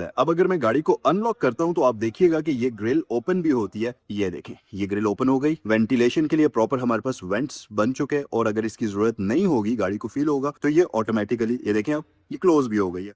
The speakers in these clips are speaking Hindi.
है। अब अगर मैं गाड़ी को अनलॉक करता हूं तो आप देखिएगा कि ये ग्रिल ओपन भी होती है। ये देखें, ये ग्रिल ओपन हो गई। वेंटिलेशन के लिए प्रॉपर हमारे पास वेंट्स बन चुके हैं और अगर इसकी जरूरत नहीं होगी, गाड़ी को फील होगा तो ये ऑटोमेटिकली, ये देखें, अब ये क्लोज भी हो गई है।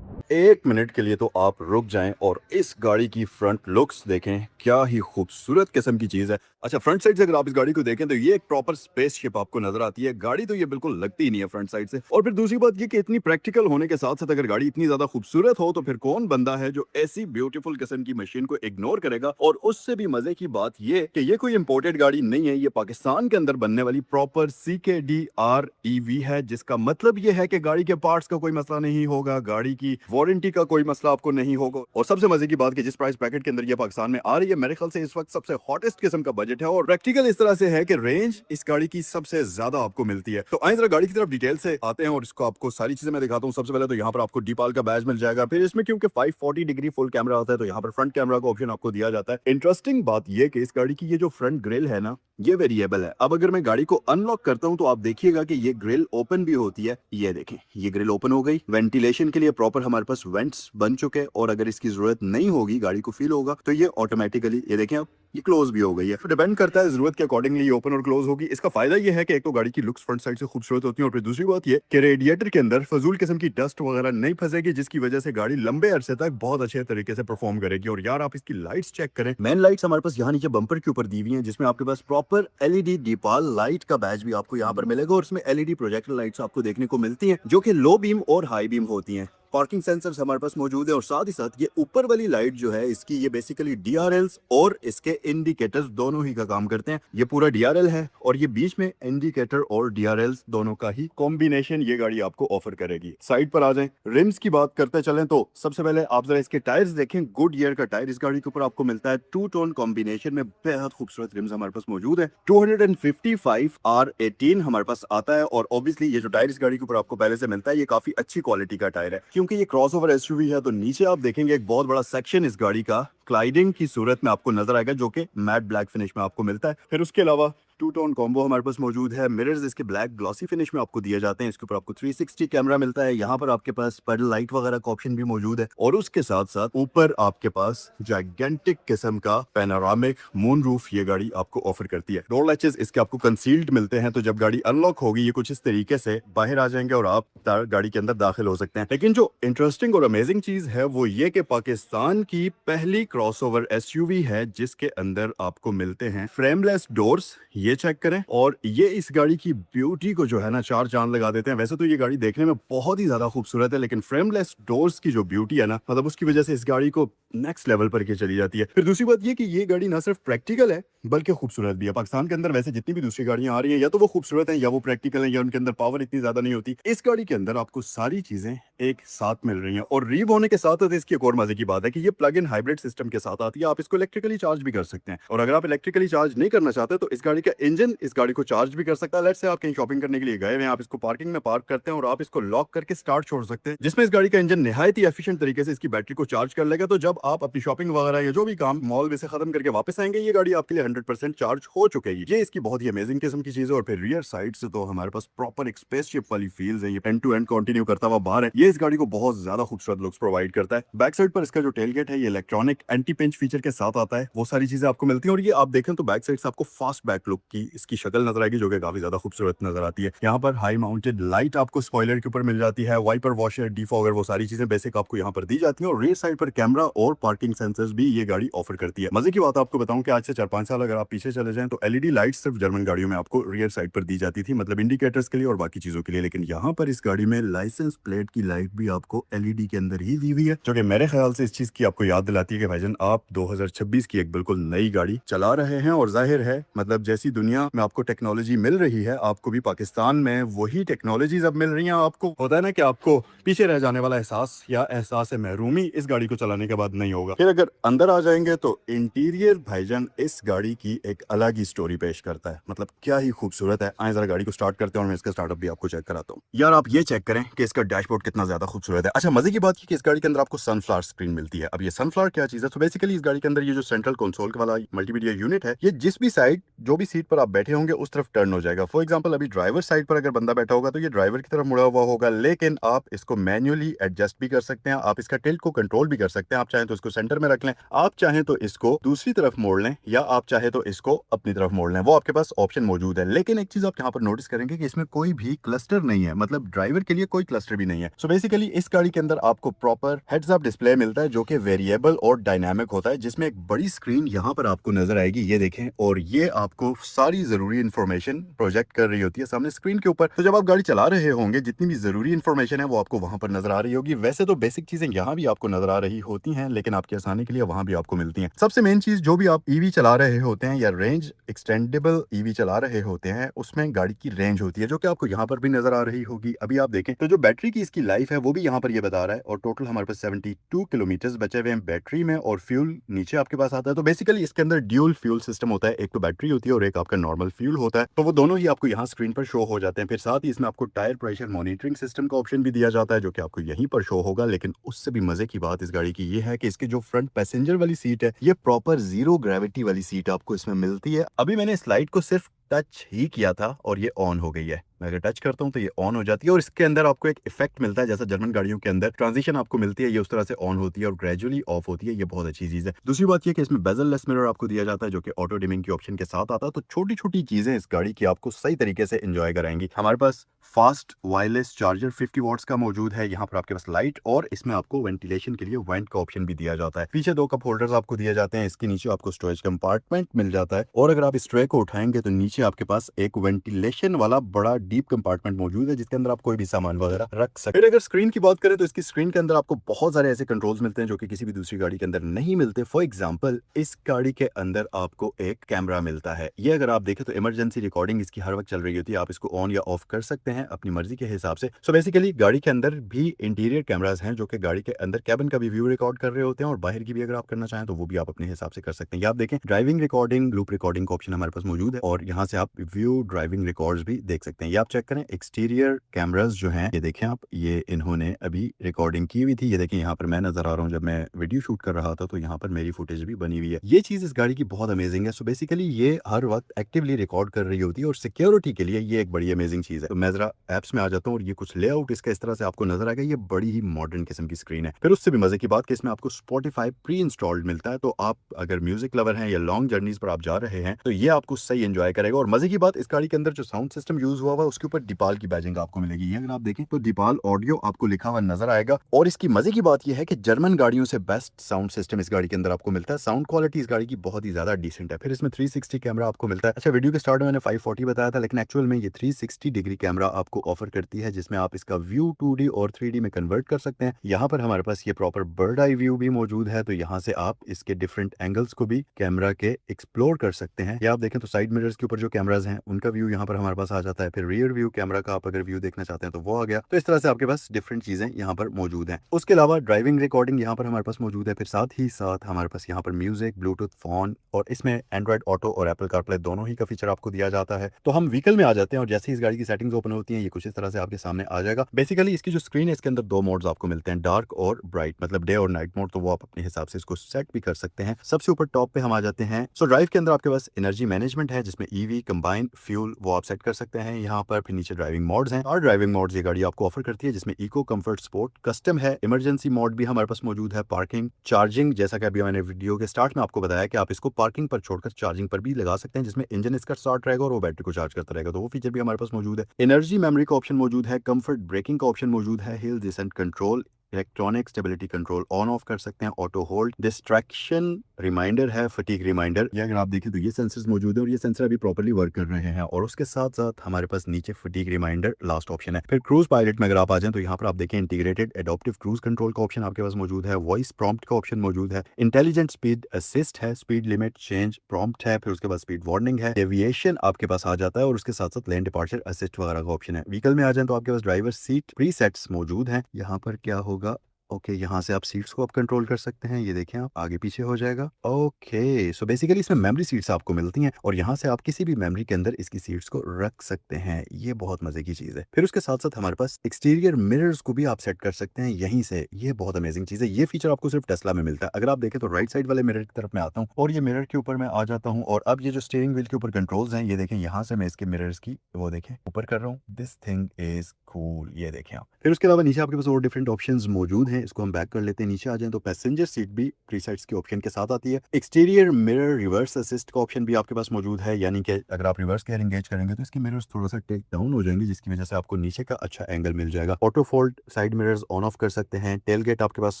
1 मिनट के लिए तो आप रुक जाएं और इस गाड़ी की फ्रंट लुक्स देखें, क्या ही खूबसूरत किस्म की चीज है। अच्छा, फ्रंट साइड से अगर आप इस गाड़ी को देखें तो ये एक प्रॉपर स्पेसशिप आपको नजर आती है। गाड़ी तो ये बिल्कुल लगती ही नहीं है फ्रंट साइड से। और फिर दूसरी बात ये कि इतनी प्रैक्टिकल होने के साथ साथ अगर गाड़ी इतनी ज्यादा खूबसूरत हो तो फिर कौन बंदा है जो ऐसी ब्यूटीफुल किस्म की मशीन को इग्नोर करेगा। और उससे भी मजे की बात ये कि ये कोई इंपोर्टेड गाड़ी नहीं है, ये पाकिस्तान के अंदर बनने वाली प्रॉपर CKD-R EV है, जिसका मतलब ये है कि गाड़ी के पार्ट्स का कोई मसला नहीं होगा, गाड़ी की वारंटी का कोई मसला आपको नहीं होगा। और सबसे मजे की बात कि जिस प्राइस पैकेट के अंदर ये पाकिस्तान में आ रही है, मेरे ख्याल से इस वक्त सबसे हॉटेस्ट किस्म का बजट है। और प्रैक्टिकल इस तरह से है कि रेंज इस गाड़ी की सबसे ज्यादा आपको मिलती है। तो आइए जरा गाड़ी की तरफ डिटेल से आते हैं और इसको आपको सारी चीजें मैं दिखाता हूँ। सबसे पहले तो यहाँ पर आपको डीपाल का बैज मिल जाएगा। फिर इसमें क्योंकि 540 डिग्री फुल कैमरा आता है तो यहाँ पर फ्रंट कैमरा का ऑप्शन आपको दिया जाता है। इंटरेस्टिंग बात यह कि इस गाड़ी की ये जो फ्रंट ग्रिल है ना, ये वेरिएबल है। अब अगर मैं गाड़ी को अनलॉक करता हूं तो आप देखिएगा कि ये ग्रिल ओपन भी होती है। ये देखें, ये ग्रिल ओपन हो गई। वेंटिलेशन के लिए प्रॉपर हमारे पास वेंट्स बन चुके हैं और अगर इसकी जरूरत नहीं होगी, गाड़ी को फील होगा तो ये ऑटोमेटिकली, ये देखें, अब ये क्लोज भी हो गई है। तो डिपेंड करता है जरूरत के अकॉर्डिंगली ये ओपन और क्लोज होगी। इसका फायदा ये है कि एक तो गाड़ी की लुक्स फ्रंट साइड से खूबसूरत होती है और फिर दूसरी बात ये कि रेडिएटर के अंदर फजूल किस्म की डस्ट वगैरह नहीं फंसेगी, जिसकी वजह से गाड़ी लंबे अरसे तक बहुत अच्छे तरीके से परफॉर्म करेगी। और यार आप इसकी लाइट्स चेक करें, मेन लाइट्स हमारे पास यहाँ नीचे बम्पर के ऊपर दी हुई हैं, जिसमें आपके पास प्रॉपर LED डीपाल लाइट का बैज भी आपको यहाँ पर मिलेगा और इसमें LED प्रोजेक्टर लाइट्स आपको देखने को मिलती हैं, जो कि लो बीम और हाई बीम होती हैं। पार्किंग सेंसर्स हमारे पास मौजूद है और साथ ही साथ ये ऊपर वाली लाइट जो है इसकी, ये बेसिकली DRLs और इसके इंडिकेटर्स दोनों ही का काम करते हैं। ये पूरा DRL है और ये बीच में इंडिकेटर और DRLs दोनों का ही कॉम्बिनेशन ये गाड़ी आपको ऑफर करेगी। साइड पर आ जाएं, रिम्स की बात करते चलें तो सबसे पहले आप जरा इसके टायर्स देखें। गुडईयर का टायर इस गाड़ी के ऊपर आपको मिलता है। 2 टोन कॉम्बिनेशन में बेहद खूबसूरत रिम्स हमारे पास मौजूद है। 255 R18 हमारे पास आता है और ऑब्वियसली ये जो टायर इस गाड़ी के ऊपर आपको पहले से मिलता है, ये काफी अच्छी क्वालिटी का टायर है। क्योंकि ये क्रॉसओवर SUV है तो नीचे आप देखेंगे एक बहुत बड़ा सेक्शन इस गाड़ी का क्लाइडिंग की सूरत में आपको नजर आएगा, जो कि मैट ब्लैक फिनिश में आपको मिलता है। फिर उसके अलावा 2 टोन कॉम्बो हमारे पास मौजूद है। मिरर्स इसके ब्लैक ग्लॉसी फिनिश में आपको दिए जाते हैं। इसके ऊपर आपको 360 कैमरा मिलता है। यहाँ पर आपके पास पेडल लाइट वगैरह का ऑप्शन भी मौजूद है और उसके साथ साथ ऊपर आपके पास जाइगेंटिक किस्म का पैनोरामिक मून रूफ ये गाड़ी आपको ऑफर करती है। डोर लैचेस इसके आपको कंसील्ड मिलते हैं, तो जब गाड़ी अनलॉक होगी ये कुछ इस तरीके से बाहर आ जाएंगे और आप गाड़ी के अंदर दाखिल हो सकते हैं। लेकिन जो इंटरेस्टिंग और अमेजिंग चीज है वो ये कि पाकिस्तान की पहली क्रॉसओवर SUV है जिसके अंदर आपको मिलते हैं फ्रेमलेस डोर्स। ये चेक करें और ये इस गाड़ी की ब्यूटी को जो है ना चार चांद लगा देते हैं। वैसे तो ये गाड़ी देखने में बहुत ही ज्यादा खूबसूरत है, लेकिन फ्रेमलेस डोर्स की जो ब्यूटी है ना, मतलब उसकी वजह से इस गाड़ी को नेक्स्ट लेवल पर के चली जाती है। फिर दूसरी बात ये कि ये गाड़ी ना सिर्फ प्रैक्टिकल है बल्कि खूबसूरत भी है। पाकिस्तान के अंदर वैसे जितनी भी दूसरी गाड़ियां आ रही हैं या तो वो खूबसूरत हैं या वो प्रैक्टिकल हैं या उनके अंदर पावर इतनी ज्यादा नहीं होती। इस गाड़ी के अंदर आपको सारी चीजें एक साथ मिल रही हैं और रीव होने के साथ साथ इसकी एक और मजे की बात है कि ये प्लग इन हाइब्रिड सिस्टम के साथ आती है। आप इसको इलेक्ट्रिकली चार्ज भी कर सकते हैं और अगर आप इलेक्ट्रिकली चार्ज नहीं करना चाहते तो इस गाड़ी का इंजन इस गाड़ी को चार्ज भी कर सकता है। लेट्स से आप कहीं शॉपिंग करने के लिए गए हैं, आप इसको पार्किंग में पार्क करते हैं और आप इसको लॉक करके स्टार्ट छोड़ सकते हैं, जिसमें इस गाड़ी का इंजन निहायत ही एफिशिएंट तरीके से इसकी बैटरी को चार्ज कर लेगा। तो जब आप अपनी शॉपिंग वगैरह या जो भी काम मॉल में से खत्म करके वापस आएंगे, ये गाड़ी आपके लिए 100% चार्ज हो चुकेगी। ये इसकी बहुत ही अमेजिंग किस्म की चीज है। और फिर रियर साइड से तो हमारे पास प्रॉपर एक स्पेसशिप वाली फील्स है। ये एंड टू एंड कंटिन्यू करता हुआ बाहर है। ये इस गाड़ी को बहुत ज्यादा खूबसूरत लुक्स प्रोवाइड करता है। बैक साइड पर इसका जो टेल गेट है ये इलेक्ट्रॉनिक एंटी पिंच फीचर के साथ आता है। वो सारी चीजें आपको मिलती हैं और ये आप देखें तो बैक साइड से आपको फास्ट बैक लुक की इसकी शक्ल नजर आएगी, जो कि काफी ज्यादा खूबसूरत नजर आती है। यहाँ पर हाई माउंटेड लाइट आपको स्पॉइलर के ऊपर मिल जाती है। वाइपर, वॉशर, डिफॉगर, वो सारी चीजें बेसिक आपको यहाँ पर दी जाती है। और रेयर साइड पर कैमरा और पार्किंग सेंसर्स भी ये गाड़ी ऑफर करती है। मजे की बात आपको बताऊं कि आज से 4-5 साल अगर आप पीछे चले जाएं तो LED लाइट सिर्फ जर्मन गाड़ियों में आपको रियर साइड पर दी जाती थी, मतलब इंडिकेटर्स के लिए और बाकी चीजों के लिए। लेकिन यहाँ पर इस गाड़ी में लाइसेंस प्लेट की लाइट भी आपको LED के अंदर ही दी हुई है, जो कि मेरे ख्याल से इस चीज की आपको याद दिलाती है कि भाईजान आप 2026 की एक बिल्कुल नई गाड़ी चला रहे हैं। और जाहिर है मतलब जैसी दुनिया में आपको टेक्नोलॉजी मिल रही है, आपको भी पाकिस्तान में वही टेक्नोलॉजीज अब मिल रही हैं। आपको होता है ना कि आपको पीछे रह जाने वाला एहसास या एहसास महरूमी इस गाड़ी को चलाने के बाद नहीं होगा। फिर अगर अंदर आ जाएंगे तो इंटीरियर भाईजान इस गाड़ी की एक अलग ही स्टोरी पेश करता है, मतलब क्या ही खूबसूरत है। आए जरा गाड़ी को स्टार्ट करते हैं और मैं इसका स्टार्टअप भी आपको चेक कराता हूँ। यार आप ये चेक करें कि इसका डैशबोर्ड कितना ज्यादा खूबसूरत है। अच्छा, मजे की बात की इस गाड़ी के अंदर आपको सनफ्लावर स्क्रीन मिलती है। अब ये सनफ्लावर क्या चीज है? तो बेसिकली इस गाड़ी के अंदर ये जो सेंट्रल कंसोल वाला मल्टीमीडिया यूनिट है, ये जिस भी साइड जो भी सीट पर आप बैठे होंगे उस तरफ टर्न हो जाएगा। फॉर एग्जाम्पल अभी ड्राइवर साइड पर अगर बंदा बैठा होगा तो ये ड्राइवर की तरफ मुड़ा हुआ होगा, लेकिन आप इसको मैन्युअली एडजस्ट भी कर सकते हैं, आप इसका टिल्ट को कंट्रोल भी कर सकते हैं। आप चाहें तो इसको सेंटर में रख लें, आप चाहें तो इसको दूसरी तरफ मोड़ लें, या आप चाहे तो इसको अपनी तरफ मोड़ लें, वो आपके पास ऑप्शन मौजूद है। लेकिन एक चीज आप यहाँ पर नोटिस करेंगे कि इसमें कोई भी क्लस्टर नहीं है, मतलब ड्राइवर के लिए कोई क्लस्टर भी नहीं है। सो बेसिकली इस गाड़ी के अंदर आपको प्रॉपर हेड्स अप डिस्प्ले मिलता है जो कि वेरिएबल और डायनामिक होता है, जिसमें एक बड़ी स्क्रीन यहाँ पर आपको नजर आएगी, ये देखें, और ये आपको सारी जरूरी इंफॉर्मेशन प्रोजेक्ट कर रही होती है सामने स्क्रीन के ऊपर। तो जब आप गाड़ी चला रहे होंगे जितनी भी जरूरी इंफॉर्मेशन है वो आपको वहां पर नजर आ रही होगी। वैसे तो बेसिक चीजें यहाँ भी आपको नजर आ रही होती हैं, लेकिन आपके आसानी के लिए वहां भी आपको मिलती हैं। सबसे मेन चीज, जो भी आप ईवी चला रहे होते हैं या रेंज एक्सटेंडेबल ईवी चला रहे होते हैं, उसमें गाड़ी की रेंज होती है जो कि आपको यहाँ पर भी नजर आ रही होगी। अभी आप देखें तो जो बैटरी की इसकी लाइफ है वो भी यहाँ पर ये बता रहा है, और टोटल हमारे पास 72 किलोमीटर बचे हुए हैं बैटरी में, और फ्यूल नीचे आपके पास आता है। तो बेसिकली इसके अंदर ड्यूल फ्यूल सिस्टम होता है, एक तो बैटरी होती है और एक आपका नॉर्मल फ्यूल होता है, तो वो दोनों ही आपको यहाँ स्क्रीन पर शो हो जाते हैं। फिर साथ ही इसमें आपको टायर प्रेशर मॉनिटरिंग सिस्टम का ऑप्शन भी दिया जाता है जो कि आपको यहीं पर शो होगा। लेकिन उससे भी मजे की बात इस गाड़ी की ये है कि इसकी जो फ्रंट पैसेंजर वाली सीट है, ये प्रॉपर जीरो ग्रेविटी वाली सीट आपको इसमें मिलती है। अभी मैंने स्लाइड को सिर्फ टच ही किया था और ये ऑन हो गई है। मैं अगर टच करता हूं तो ये ऑन हो जाती है, और इसके अंदर आपको एक इफेक्ट मिलता है जैसा जर्मन गाड़ियों के अंदर ट्रांजिशन आपको मिलती है, ये उस तरह से ऑन होती है और ग्रेजुअली ऑफ होती है। ये बहुत अच्छी चीज है। दूसरी बात ये कि इसमें बेजल लेस मिरर आपको दिया जाता है जो कि ऑटो डिमिंग की ऑप्शन के साथ आता है। तो छोटी छोटी चीजें इस गाड़ी की आपको सही तरीके से एंजॉय कराएंगी। हमारे पास फास्ट वायरलेस चार्जर 50 वॉट्स का मौजूद है। यहाँ पर आपके पास लाइट, और इसमें आपको वेंटिलेशन के लिए वेंट का ऑप्शन भी दिया जाता है। पीछे 2 कप होल्डर्स आपको दिए जाते हैं, इसके नीचे आपको स्टोरेज कंपार्टमेंट मिल जाता है, और अगर आप इस ट्रे को उठाएंगे तो नीचे आपके पास एक वेंटिलेशन वाला बड़ा डीप कंपार्टमेंट मौजूद है जिसके अंदर आप कोई भी सामान वगैरह रख सकते हैं। फिर अगर स्क्रीन की बात करें तो इसकी स्क्रीन के अंदर आपको बहुत सारे ऐसे कंट्रोल्स मिलते हैं जो कि किसी भी दूसरी गाड़ी के अंदर नहीं मिलते। फॉर एग्जांपल इस गाड़ी के अंदर आपको एक कैमरा मिलता है। ये अगर आप देखें तो इमरजेंसी रिकॉर्डिंग इसकी हर वक्त चल रही होती है, आप इसको ऑन या ऑफ कर सकते हैं अपनी मर्जी के हिसाब से। सो बेसिकली गाड़ी के अंदर भी इंटीरियर कैमरास हैं जो कि गाड़ी के अंदर कैबिन का भी व्यू रिकॉर्ड कर रहे होते हैं, और बाहर की भी अगर आप करना चाहें तो वो भी आप अपने हिसाब से कर सकते हैं। ये आप देखें ड्राइविंग रिकॉर्डिंग, लूप रिकॉर्डिंग का ऑप्शन हमारे पास मौजूद है, और यहाँ से आप व्यू ड्राइविंग रिकॉर्ड्स भी देख सकते हैं। ये आप चेक करें, एक्सटीरियर कैमरास जो हैं ये देखें आप, ये इन्होंने अभी रिकॉर्डिंग की हुई थी। ये देखें यहाँ पर मैं नजर आ रहा हूँ, जब मैं वीडियो शूट कर रहा था तो यहाँ पर मेरी फुटेज भी बनी हुई है। ये चीज इस गाड़ी की बहुत अमेजिंग है। सो बेसिकली ये हर वक्त एक्टिवली रिकॉर्ड कर रही होती है, और सिक्योरिटी के लिए ये एक बड़ी अमेजिंग चीज है। तो मैं जरा एप्स में आ जाता हूँ, और ये कुछ लेआउट इसका इस तरह से आपको नजर आएगा। ये बड़ी ही मॉडर्न किस्म की स्क्रीन है। फिर उससे भी मजे की बात कि इसमें आपको स्पॉटिफाई प्री इंस्टॉल्ड मिलता है, तो आप अगर म्यूजिक लवर हैं या लॉन्ग जर्नीज पर आप जा रहे हैं तो ये आपको सही एंजॉय करेगा। और मजे की बात, इस गाड़ी के अंदर जो साउंड सिस्टम यूज हुआ उसके ऊपर डिपाल की बैजिंग आपको मिलेगी। ये अगर आप देखें तो डिपाल ऑडियो आपको लिखा हुआ नजर आएगा। और इसकी मजे की बात यह है कि जर्मन गाड़ियों से बेस्ट साउंड सिस्टम इस गाड़ी के अंदर आपको मिलता है। साउंड क्वालिटी इस गाड़ी की बहुत ही ज्यादा डिसेंट है। फिर इसमें 360 कैमरा आपको मिलता है। अच्छा, वीडियो के स्टार्ट में मैंने 540 बताया था, लेकिन एक्चुअल में ये 360 डिग्री कैमरा आपको ऑफर करती है, जिसमें आप इसका व्यू 2D और 3D में कन्वर्ट कर सकते हैं। यहाँ पर हमारे पास ये प्रॉपर बर्ड आई व्यू भी मौजूद है, तो यहाँ से आप इसके डिफरेंट एंगल्स को भी कैमरा के एक्सप्लोर कर सकते हैं। या आप देखें तो साइड मिरर्स के ऊपर जो कैमराज हैं उनका व्यू यहाँ पर हमारे पास आ जाता है। फिर रियर व्यू कैमरा का आप अगर व्यू देखना चाहते हैं तो वो आ गया। तो इस तरह से आपके पास डिफरेंट चीजें यहाँ पर मौजूद हैं। उसके अलावा ड्राइविंग रिकॉर्डिंग यहाँ पर हमारे पास मौजूद है। फिर साथ ही साथ हमारे पास यहाँ पर म्यूजिक, ब्लूटूथ, फोन, और इसमें एंड्रॉइड ऑटो और एप्पल कारप्ले दोनों ही का फीचर आपको दिया जाता है। तो हम व्हीकल में आ जाते हैं, और जैसे ही इस गाड़ी की सेटिंग्स ओपन होती हैं ये कुछ इस तरह से आपके सामने आ जाएगा। बेसिकली इसकी जो स्क्रीन है इसके अंदर 2 मोड्स आपको मिलते हैं, डार्क और ब्राइट, मतलब डे और नाइट मोड। तो वो आप अपने हिसाब से इसको सेट भी कर सकते हैं। सबसे ऊपर टॉप पे हम आ जाते हैं। सो ड्राइव के अंदर आपके पास एनर्जी मैनेजमेंट है, जिसमें ईवी, कंबाइंड, फ्यूल वो आप सेट कर सकते हैं यहाँ पर। फिर नीचे ड्राइविंग मोड्स हैं, और ड्राइविंग मोड्स ये गाड़ी आपको ऑफर करती है, जिसमें इको, कंफर्ट, स्पोर्ट, कस्टम है। इमरजेंसी मोड भी हमारे पास मौजूद है। पार्किंग, चार्जिंग, जैसा कि अभी मैंने वीडियो के स्टार्ट में आपको बताया कि आप इसको पार्किंग पर छोड़कर चार्जिंग पर भी लगा सकते हैं, जिसमें इंजन इसका स्टार्ट रहेगा और वो बैटरी को चार्ज करता रहेगा। तो वो फीचर भी हमारे पास मौजूद है। एनर्जी मेमोरी का ऑप्शन मौजूद है। कंफर्ट ब्रेकिंग का ऑप्शन मौजूद है। Hill descent control, electronic stability control on off कर सकते हैं। ऑटो होल्ड, डिस्ट्रैक्शन रिमाइंडर है, फटीग रिमाइंडर। ये अगर आप देखें तो ये सेंसर्स मौजूद है, और ये सेंसर अभी प्रॉपर्ली वर्क कर रहे हैं। और उसके साथ साथ हमारे पास नीचे फटीग रिमाइंडर लास्ट ऑप्शन है। फिर क्रूज पायलट में अगर आप आ जाएं तो यहाँ पर आप देखें इंटीग्रेटेड एडॉप्टिव क्रूज कंट्रोल का ऑप्शन आपके पास मौजूद है। वॉइस प्रॉम्प्ट का ऑप्शन मौजूद है। इंटेलिजेंट स्पीड असिस्ट है, स्पीड लिमिट चेंज प्रॉम्प्ट है। फिर उसके बाद स्पीड वार्निंग है, एविएशन आपके पास आ जाता है, और उसके साथ साथ लेन डिपार्चर असिस्ट वगैरह का ऑप्शन है। व्हीकल में आ जाए तो आपके पास ड्राइवर सीट प्रीसेट्स मौजूद है। यहाँ पर क्या होगा, ओके, यहाँ से आप सीट्स को आप कंट्रोल कर सकते हैं। ये देखें आप आगे पीछे हो जाएगा। ओके, सो बेसिकली इसमें मेमोरी सीट्स आपको मिलती हैं और यहाँ से आप किसी भी मेमोरी के अंदर इसकी सीट्स को रख सकते हैं। ये बहुत मजे की चीज़ है। फिर उसके साथ-साथ हमारे पास एक्सटीरियर मिरर्स को भी आप सेट कर सकते हैं यहीं से। ये बहुत अमेजिंग चीज़ है। ये फीचर आपको सिर्फ टेस्ला में मिलता है। अगर आप देखें तो राइट साइड वाले मिरर की तरफ मैं आता हूँ और ये मिरर के ऊपर मैं आ जाता हूँ और अब ये जो स्टीयरिंग व्हील के ऊपर कंट्रोल्स हैं, ये देखें यहाँ से मैं इसके मिरर्स की वो देखें ऊपर कर रहा हूँ। This thing is cool. ये देखें आप। फिर उसके अलावा नीचे आपके पास और डिफरेंट ऑप्शंस मौजूद हैं। इसको हम बैक कर लेते हैं। नीचे आ जाएं तो पैसेंजर सीट भी प्रीसेट्स के ऑप्शन के साथ आती है। एक्सटीरियर मिरर रिवर्स असिस्ट का ऑप्शन भी आपके पास मौजूद है, यानी कि अगर आप रिवर्स गेयर एंगेज करेंगे तो इसके मिरर्स थोड़ा सा टेक डाउन हो जाएंगे, जिसकी वजह से आपको नीचे का अच्छा एंगल मिल जाएगा। Auto fold side mirrors on off कर सकते हैं। टेल गेट आपके पास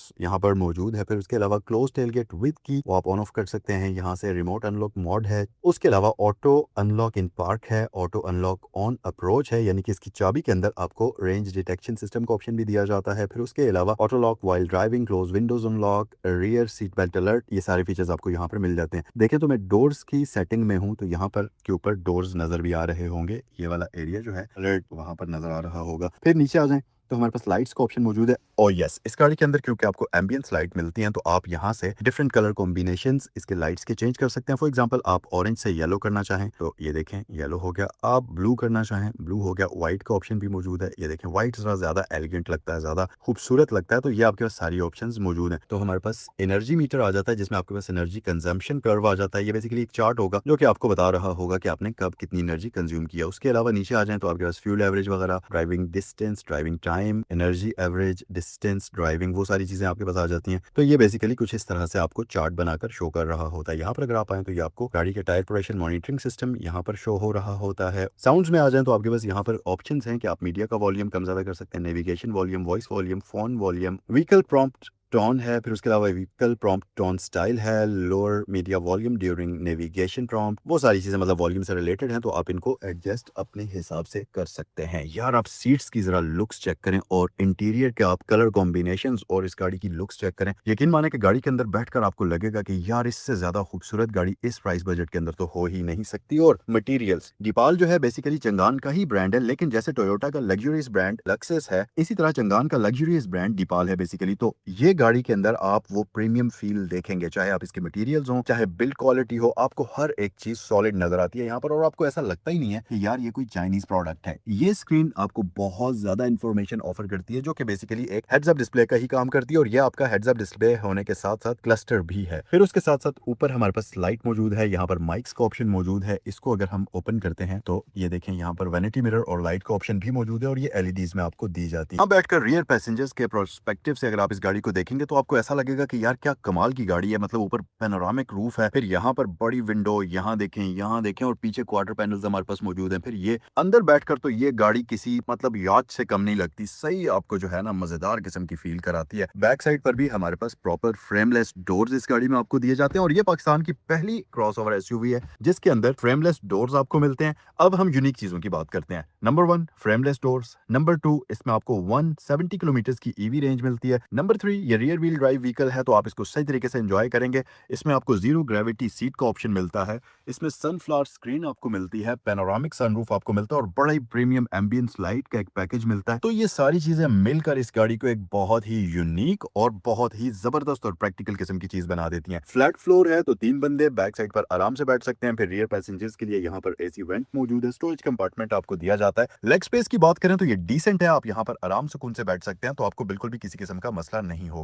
यहाँ पर मौजूद है। फिर उसके अलावा क्लोज टेल गेट विद की वो आप ऑन ऑफ कर सकते हैं। यहाँ से रिमोट अनलॉक मोड है। उसके अलावा ऑटो अनलॉक इन पार्क है, ऑटो अनलॉक ऑन अप्रोच है, यानी कि इसकी चाबी के अंदर आपको रेंज डिटेक्शन सिस्टम का ऑप्शन भी दिया जाता है। फिर उसके अलावा auto lock while driving, close Windows unlock, rear seat belt alert, ये सारे फीचर्स आपको यहाँ पर मिल जाते हैं। देखें तो मैं डोर्स की सेटिंग में हूँ तो यहाँ पर के ऊपर डोर्स नजर भी आ रहे होंगे। ये वाला एरिया जो है अलर्ट वहां पर नजर आ रहा होगा। फिर नीचे आ जाएं तो हमारे पास लाइट्स का ऑप्शन मौजूद है। और यस, इस गाड़ी के अंदर क्योंकि आपको एम्बियंस लाइट मिलती हैं तो आप यहाँ से डिफरेंट कलर कॉम्बिनेशंस इसके लाइट्स के चेंज कर सकते हैं। फॉर एग्जांपल आप ऑरेंज से येलो करना चाहें तो ये देखें येलो हो गया। आप ब्लू करना चाहें ब्लू हो गया। व्हाइट का ऑप्शन भी मौजूद है। ये देखें व्हाइट जरा ज्यादा एलिगेंट लगता है, ज्यादा खूबसूरत लगता है, तो ये आपके पास सारी ऑप्शंस मौजूद हैं। तो हमारे पास एनर्जी मीटर आ जाता है जिसमें आपके पास एनर्जी कंजम्पशन कर्व आ जाता है। ये बेसिकली एक चार्ट होगा जो कि आपको बता रहा होगा कि आपने कब कितनी एनर्जी कंज्यूम किया। उसके अलावा नीचे आ जाए तो आपके पास फ्यूल एवरेज वगैरह, driving distance, driving time, energy average, distance, driving, वो सारी चीजें आपके पास आ जाती हैं। तो ये बेसिकली कुछ इस तरह से आपको चार्ट बनाकर शो कर रहा होता है। यहाँ पर अगर आप आए तो ये आपको गाड़ी के टायर प्रेशर मॉनिटरिंग सिस्टम यहाँ पर शो हो रहा होता है। साउंड्स में आ जाए तो आपके पास यहाँ पर ऑप्शंस हैं कि आप मीडिया का वॉल्यूम कम ज्यादा कर सकते हैं, navigation volume, voice volume, phone volume, vehicle prompt tone है। फिर उसके अलावा व्हीकल प्रॉम्प्ट टोन स्टाइल है, lower media volume during navigation prompt, वो सारी चीजें मतलब वॉल्यूम से रिलेटेड हैं तो आप इनको एडजस्ट अपने हिसाब से कर सकते हैं। यार आप सीट्स की जरा लुक्स चेक करें और इंटीरियर के आप कलर कॉम्बिनेशंस और इस गाड़ी की लुक्स चेक करें। यकीन माने कि गाड़ी के अंदर बैठकर आपको लगेगा कि यार इससे ज्यादा खूबसूरत गाड़ी इस प्राइस बजट के अंदर तो हो ही नहीं सकती। और मटेरियल्स, दीपाल जो है बेसिकली चंगान का ही ब्रांड है, लेकिन जैसे टोयोटा का लग्जरियस ब्रांड लक्सस है, इसी तरह चंगान का लग्जरियस ब्रांड दीपाल है बेसिकली। तो ये गाड़ी के अंदर आप वो प्रीमियम फील देखेंगे, चाहे आप इसके मटेरियल्स हो, चाहे बिल्ड क्वालिटी हो, आपको हर एक चीज सॉलिड नजर आती है यहाँ पर और आपको ऐसा लगता ही नहीं है कि यार ये कोई चाइनीज प्रोडक्ट है। ये स्क्रीन आपको बहुत ज्यादा इंफॉर्मेशन ऑफर करती है जो कि बेसिकली एक हेड्स अप डिस्प्ले का ही काम करती है और ये आपका हेड्स अप डिस्प्ले होने के साथ साथ क्लस्टर भी है। फिर उसके साथ साथ ऊपर हमारे पास लाइट मौजूद है, यहाँ पर माइक्स का ऑप्शन मौजूद है। इसको अगर हम ओपन करते हैं तो ये देखें यहाँ पर वैनिटी मिरर और लाइट का ऑप्शन भी मौजूद है और ये एलईडीज में आपको दी जाती है। अब बैठकर रियर पैसेंजर्स के प्रोस्पेक्टिव से अगर आप इस गाड़ी को देखेंगे तो आपको ऐसा लगेगा कि यार क्या कमाल की गाड़ी है। मतलब ऊपर पैनोरामिक रूफ है, फिर यहाँ पर बड़ी विंडो, यहाँ देखें और पीछे क्वार्टर पैनल्स हमारे पास मौजूद हैं। फिर ये अंदर बैठकर तो ये गाड़ी किसी मतलब याच से कम नहीं लगती। सही आपको जो है ना मजेदार किस्म की फील कराती है। बैक साइड पर भी हमारे पास प्रॉपर फ्रेमलेस डोर्स इस गाड़ी में आपको दिए जाते हैं और ये पाकिस्तान की पहली क्रॉसओवर एसयूवी है जिसके अंदर फ्रेमलेस डोर्स आपको मिलते हैं। अब हम यूनिक चीजों की बात करते हैं। नंबर 1 फ्रेमलेस डोर्स, नंबर 2 इसमें आपको 170 किलोमीटर की ईवी रेंज मिलती है, नंबर 3 ये रियर व्हील ड्राइव व्हीकल है तो आप इसको सही तरीके से एंजॉय करेंगे। इसमें आपको जीरो ग्रेविटी सीट का ऑप्शन मिलता है, इसमें सनफ्लावर स्क्रीन आपको मिलती है, पैनोरामिक सनरूफ आपको मिलता है और बड़ा ही प्रीमियम एम्बियंस लाइट का एक पैकेज मिलता है। तो ये सारी चीजें मिलकर इस गाड़ी को एक बहुत ही यूनिक और बहुत ही जबरदस्त और प्रैक्टिकल किस्म की चीज बना देती हैं। फ्लैट फ्लोर है तो 3 बंदे बैक साइड पर आराम से बैठ सकते हैं। फिर रियर पैसेंजर्स के लिए यहाँ पर एसी वेंट मौजूद है, स्टोरेज कंपार्टमेंट आपको दिया जाता है। लेग स्पेस की बात करें तो ये डिसेंट है, आप यहाँ पर आराम सुकून से बैठ सकते हैं तो आपको बिल्कुल भी किसी किस्म का मसला नहीं होगा।